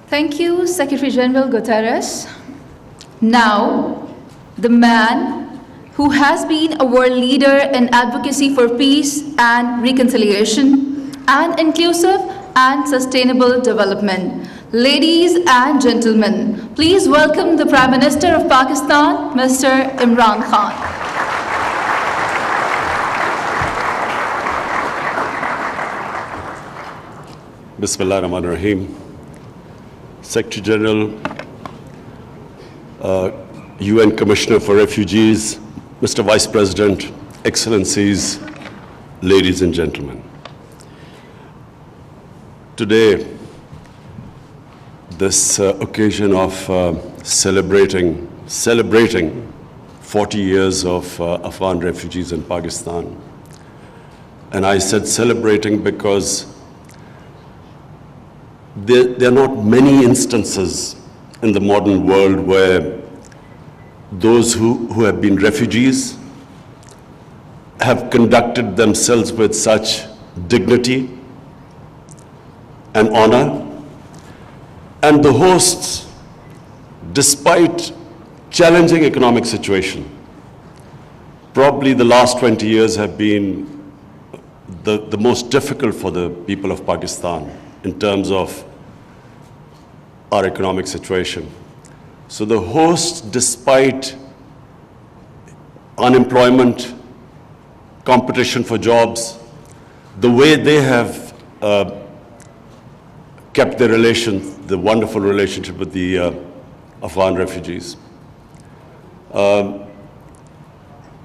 Thank you, Secretary General Guterres. Now, the man who has been a world leader in advocacy for peace and reconciliation and inclusive and sustainable development. Ladies and gentlemen, please welcome the Prime Minister of Pakistan, Mr. Imran Khan. Bismillah ar-Rahman ar-Rahim. Secretary General, UN Commissioner for Refugees, Mr. Vice President, Excellencies, ladies and gentlemen. Today, this occasion of celebrating 40 years of Afghan refugees in Pakistan. And I said celebrating because there are not many instances in the modern world where those who have been refugees have conducted themselves with such dignity and honor, and the hosts, despite challenging economic situation, probably the last 20 years have been the most difficult for the people of Pakistan in terms of our economic situation. So the hosts, despite unemployment, competition for jobs, the way they have kept their relations, the wonderful relationship with the Afghan refugees. Let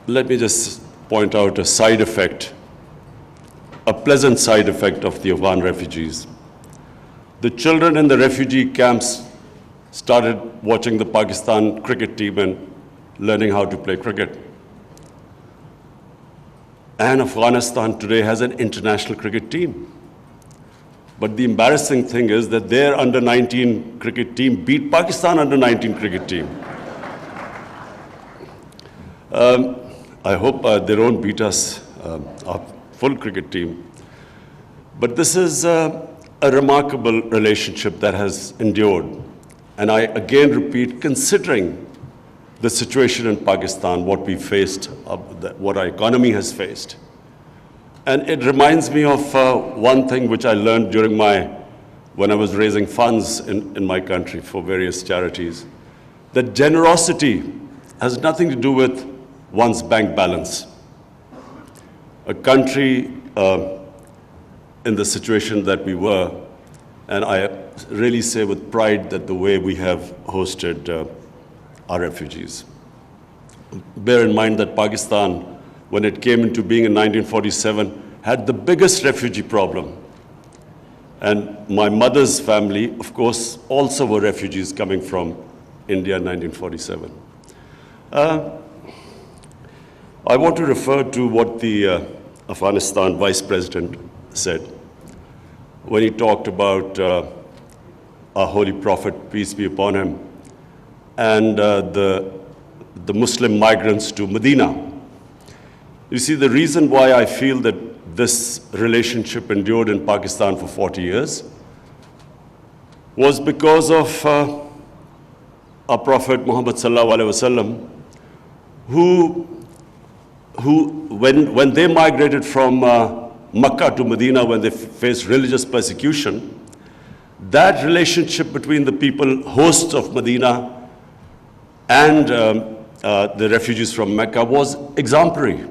me just point out a side effect, a pleasant side effect of the Afghan refugees. The children in the refugee camps started watching the Pakistan cricket team and learning how to play cricket. And Afghanistan today has an international cricket team. But the embarrassing thing is that their under-19 cricket team beat Pakistan under-19 cricket team. I hope they don't beat us, our full cricket team. But this is a remarkable relationship that has endured. And I again repeat, considering the situation in Pakistan, what we faced, what our economy has faced. And it reminds me of one thing which I learned when I was raising funds in my country for various charities, that generosity has nothing to do with one's bank balance. A country in the situation that we were, and I really say with pride that the way we have hosted our refugees. Bear in mind that Pakistan, when it came into being in 1947, had the biggest refugee problem. And my mother's family, of course, also were refugees coming from India in 1947. I want to refer to what the Afghanistan Vice President said when he talked about our Holy Prophet, peace be upon him, and the Muslim migrants to Medina. You see, the reason why I feel that this relationship endured in Pakistan for 40 years was because of our Prophet Muhammad sallallahu alaihi wasallam, who when they migrated from Makkah to Medina, when they faced religious persecution, that relationship between the people, hosts of Medina, and the refugees from Mecca was exemplary.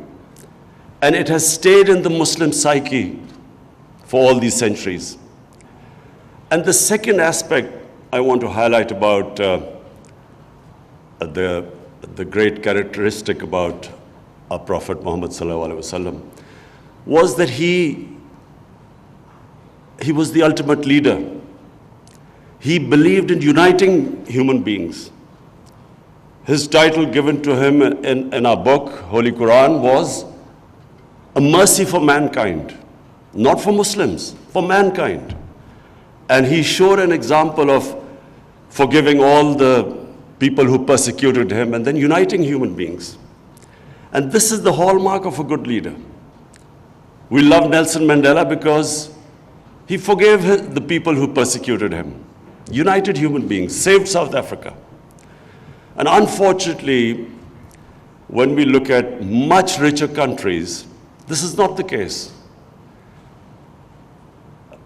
And it has stayed in the Muslim psyche for all these centuries. And the second aspect I want to highlight about the great characteristic about our Prophet Muhammad sallallahu alaihi wasallam was that he was the ultimate leader. He believed in uniting human beings. His title given to him in our book, Holy Quran, was a mercy for mankind, not for Muslims, for mankind. And he showed an example of forgiving all the people who persecuted him and then uniting human beings. And this is the hallmark of a good leader. We love Nelson Mandela because he forgave the people who persecuted him. united human beings, saved South Africa. And unfortunately, when we look at much richer countries, this is not the case.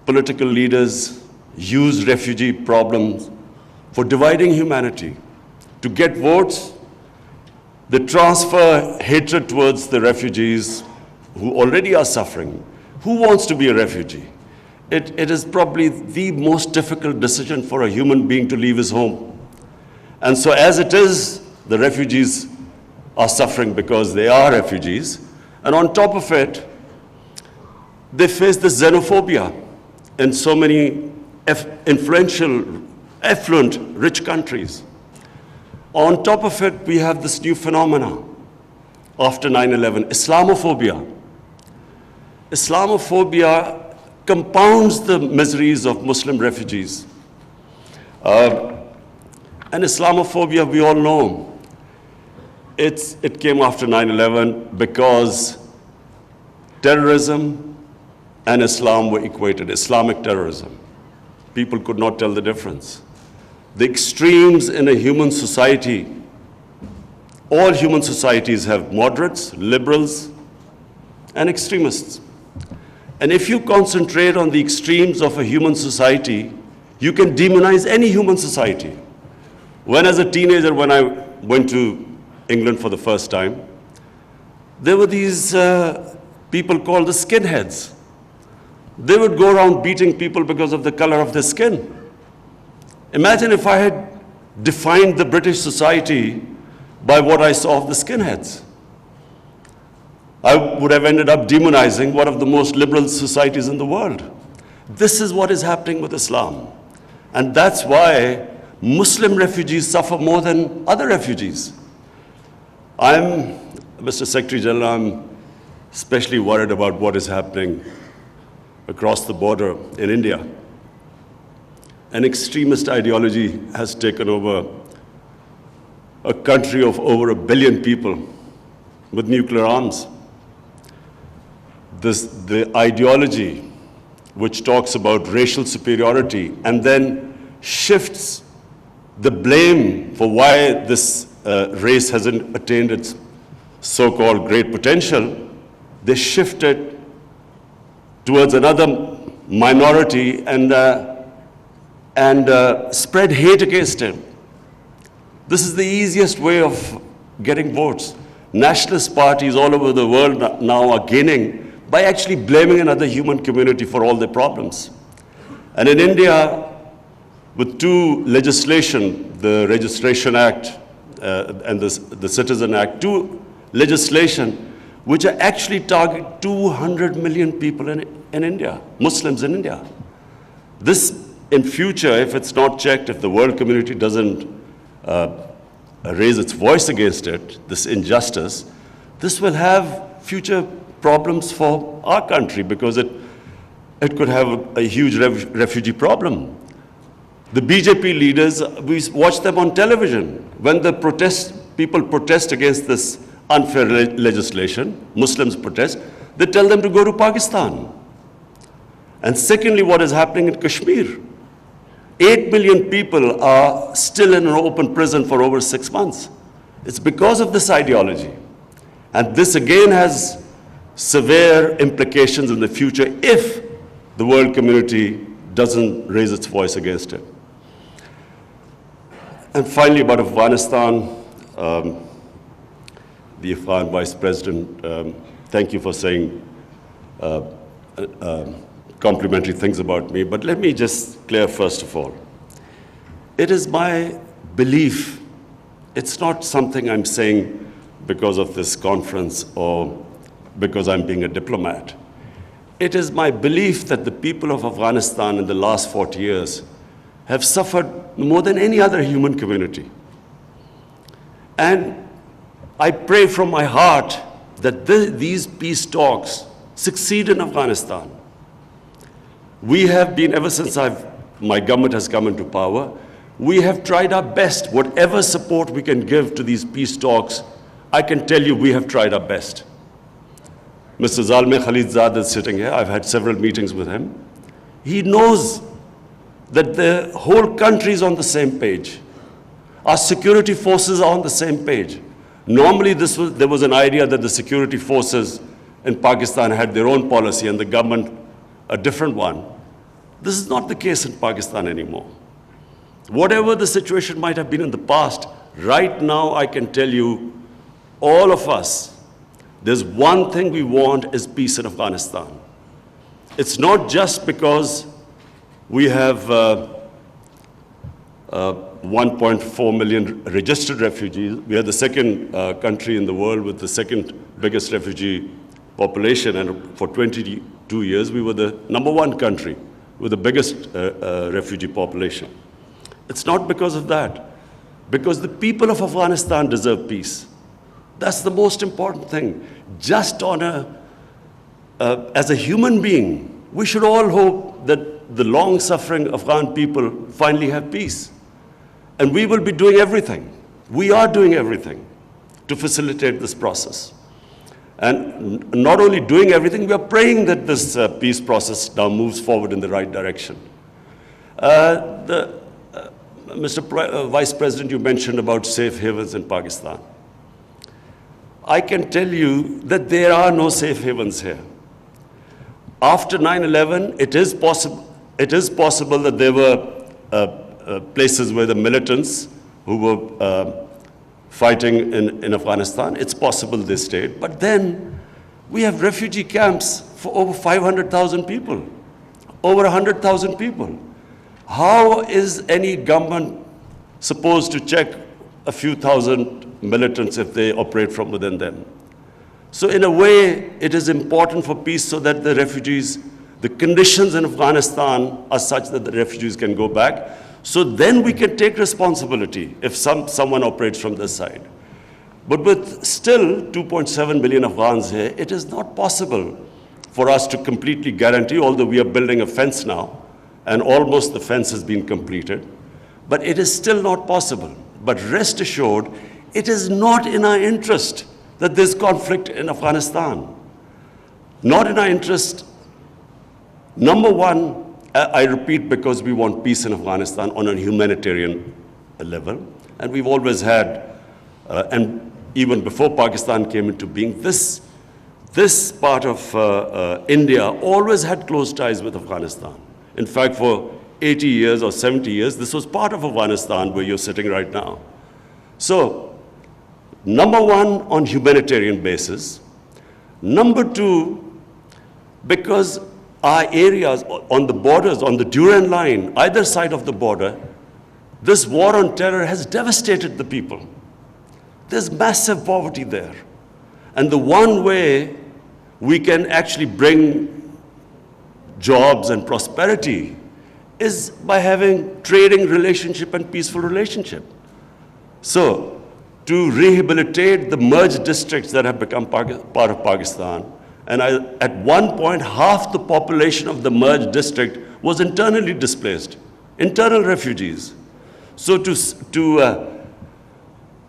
Political leaders use refugee problems for dividing humanity. To get votes, they transfer hatred towards the refugees who already are suffering. Who wants to be a refugee? It is probably the most difficult decision for a human being to leave his home. And so as it is, the refugees are suffering because they are refugees. And on top of it, they face the xenophobia in so many influential, affluent, rich countries. On top of it, we have this new phenomena after 9/11, Islamophobia. Islamophobia compounds the miseries of Muslim refugees. And Islamophobia, we all know, it came after 9/11 because terrorism and Islam were equated, Islamic terrorism. People could not tell the difference. The extremes in a human society, all human societies have moderates, liberals, and extremists. And if you concentrate on the extremes of a human society, you can demonize any human society. When as a teenager, when I went to England for the first time, there were these people called the skinheads. They would go around beating people because of the color of their skin. Imagine if I had defined the British society by what I saw of the skinheads. I would have ended up demonizing one of the most liberal societies in the world. This is what is happening with Islam. And that's why Muslim refugees suffer more than other refugees. Mr. Secretary General, I'm especially worried about what is happening across the border in India. An extremist ideology has taken over a country of over 1 billion people with nuclear arms. The ideology which talks about racial superiority and then shifts the blame for why this race hasn't attained its so-called great potential, they shift it towards another minority and spread hate against him. This is the easiest way of getting votes. Nationalist parties all over the world now are gaining by actually blaming another human community for all their problems. And in India, with two legislation, the Registration Act and the Citizen Act, two legislation which are actually target 200 million people in India, Muslims in India. This, in future, if it's not checked, if the world community doesn't raise its voice against it, this injustice, this will have future problems for our country because it could have a huge refugee problem. The BJP leaders, we watch them on television. When the people protest against this unfair legislation, Muslims protest, they tell them to go to Pakistan. And secondly, what is happening in Kashmir? 8 million people are still in an open prison for over 6 months. It's because of this ideology. And this again has severe implications in the future if the world community doesn't raise its voice against it. And finally, about Afghanistan, the Afghan Vice President, thank you for saying complimentary things about me, but let me just clear first of all. It is my belief, it's not something I'm saying because of this conference or because I'm being a diplomat. It is my belief that the people of Afghanistan in the last 40 years have suffered more than any other human community. And I pray from my heart that these peace talks succeed in Afghanistan. We have been, ever since my government has come into power, we have tried our best. Whatever support we can give to these peace talks, I can tell you we have tried our best. Mr. Zalmay Khalilzad is sitting here. I've had several meetings with him. He knows that the whole country is on the same page. Our security forces are on the same page. Normally, there was an idea that the security forces in Pakistan had their own policy and the government a different one. This is not the case in Pakistan anymore. Whatever the situation might have been in the past, right now I can tell you, all of us, there's one thing we want is peace in Afghanistan. It's not just because we have 1.4 million registered refugees. We are the second country in the world with the second biggest refugee population, and for 22 years we were the #1 country with the biggest refugee population. It's not because of that, because the people of Afghanistan deserve peace. That's the most important thing. Just as a human being, we should all hope that the long-suffering Afghan people finally have peace. And we will be doing everything. We are doing everything to facilitate this process. And not only doing everything, we are praying that this peace process now moves forward in the right direction. Mr. Vice President, you mentioned about safe havens in Pakistan. I can tell you that there are no safe havens here. After 9/11, it is possible that there were places where the militants who were fighting in Afghanistan, it's possible they stayed. But then we have refugee camps for over 500,000 people, over 100,000 people. How is any government supposed to check a few thousand militants if they operate from within them? So in a way, it is important for peace so that the refugees, the conditions in Afghanistan are such that the refugees can go back. So then we can take responsibility if someone operates from this side. But with still 2.7 million Afghans here, it is not possible for us to completely guarantee, although we are building a fence now, and almost the fence has been completed, but it is still not possible. But rest assured, it is not in our interest that there's conflict in Afghanistan. Not in our interest. #1, I repeat, because we want peace in Afghanistan on a humanitarian level. And we've always had, and even before Pakistan came into being, this part of India always had close ties with Afghanistan. In fact, for 80 years or 70 years, this was part of Afghanistan where you're sitting right now. So, #1, on humanitarian basis. #2, because our areas on the borders, on the Durand line, either side of the border, this war on terror has devastated the people. There's massive poverty there. And the one way we can actually bring jobs and prosperity is by having trading relationship and peaceful relationship. So, to rehabilitate the merged districts that have become part of Pakistan, and at one point, half the population of the merged district was internally displaced, internal refugees. So to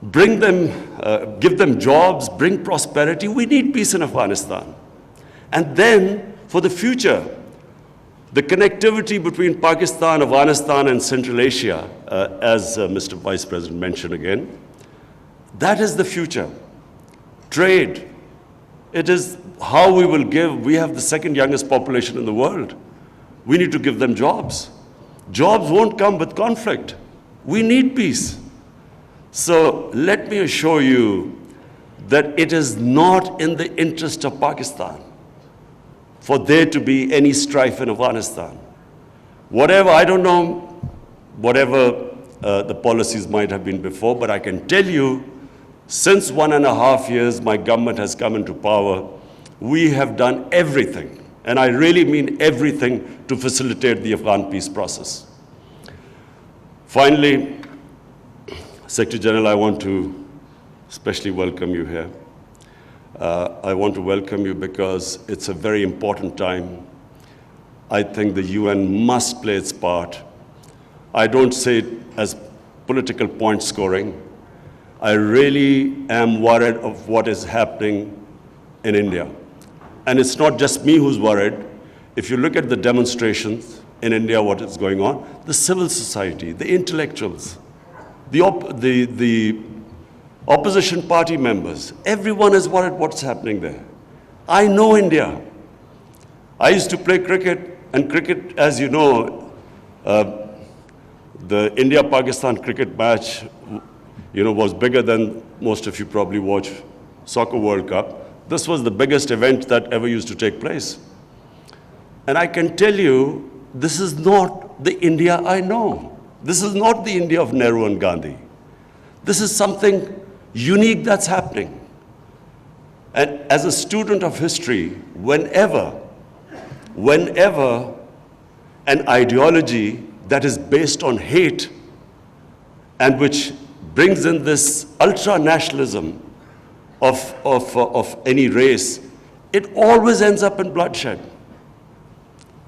bring them, give them jobs, bring prosperity, we need peace in Afghanistan. And then, for the future, the connectivity between Pakistan, Afghanistan, and Central Asia, as Mr. Vice President mentioned again, that is the future. Trade. It is how we will give. We have the second youngest population in the world. We need to give them jobs. Jobs won't come with conflict. We need peace. So let me assure you that it is not in the interest of Pakistan for there to be any strife in Afghanistan. Whatever, I don't know, whatever the policies might have been before, but I can tell you, since 1.5 years my government has come into power, we have done everything, and I really mean everything, to facilitate the Afghan peace process. Finally, Secretary General, I want to especially welcome you here. I want to welcome you because it's a very important time. I think the UN must play its part. I don't say it as political point scoring. I really am worried of what is happening in India. And it's not just me who's worried. If you look at the demonstrations, in India what is going on, the civil society, the intellectuals, the opposition party members, everyone is worried what's happening there. I know India. I used to play cricket, and cricket, as you know, the India-Pakistan cricket match, was bigger than most of you probably watch Soccer World Cup. This was the biggest event that ever used to take place. And I can tell you, this is not the India I know. This is not the India of Nehru and Gandhi. This is something unique that's happening. And as a student of history, whenever an ideology that is based on hate and which brings in this ultra-nationalism of any race, it always ends up in bloodshed.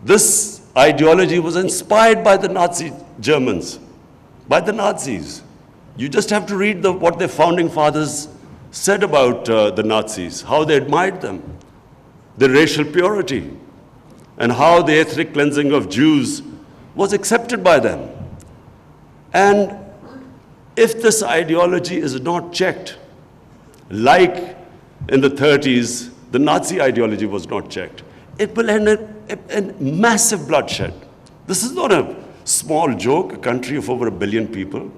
This ideology was inspired by the Nazi Germans, by the Nazis. You just have to read what their founding fathers said about the Nazis, how they admired them, the racial purity, and how the ethnic cleansing of Jews was accepted by them. And if this ideology is not checked, like in the 30s, the Nazi ideology was not checked, it will end in massive bloodshed. This is not a small joke, a country of over 1 billion people,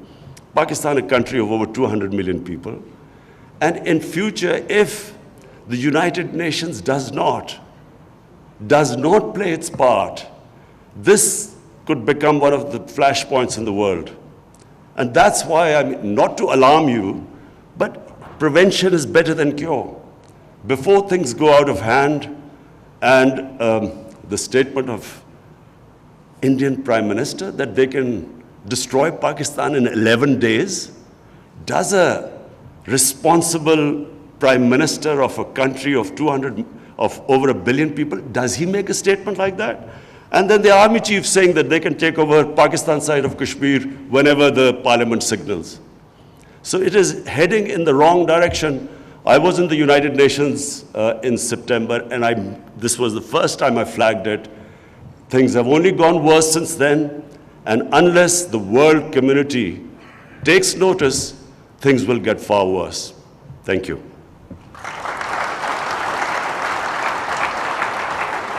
Pakistan, a country of over 200 million people. And in future, if the United Nations does not play its part, this could become one of the flashpoints in the world. And that's why, not to alarm you, but prevention is better than cure. Before things go out of hand, and the statement of Indian Prime Minister that they can destroy Pakistan in 11 days, does a responsible Prime Minister of a country of over 1 billion people, does he make a statement like that? And then the army chief saying that they can take over Pakistan side of Kashmir whenever the parliament signals. So it is heading in the wrong direction. I was in the United Nations in September, and this was the first time I flagged it. Things have only gone worse since then, and unless the world community takes notice, things will get far worse. Thank you.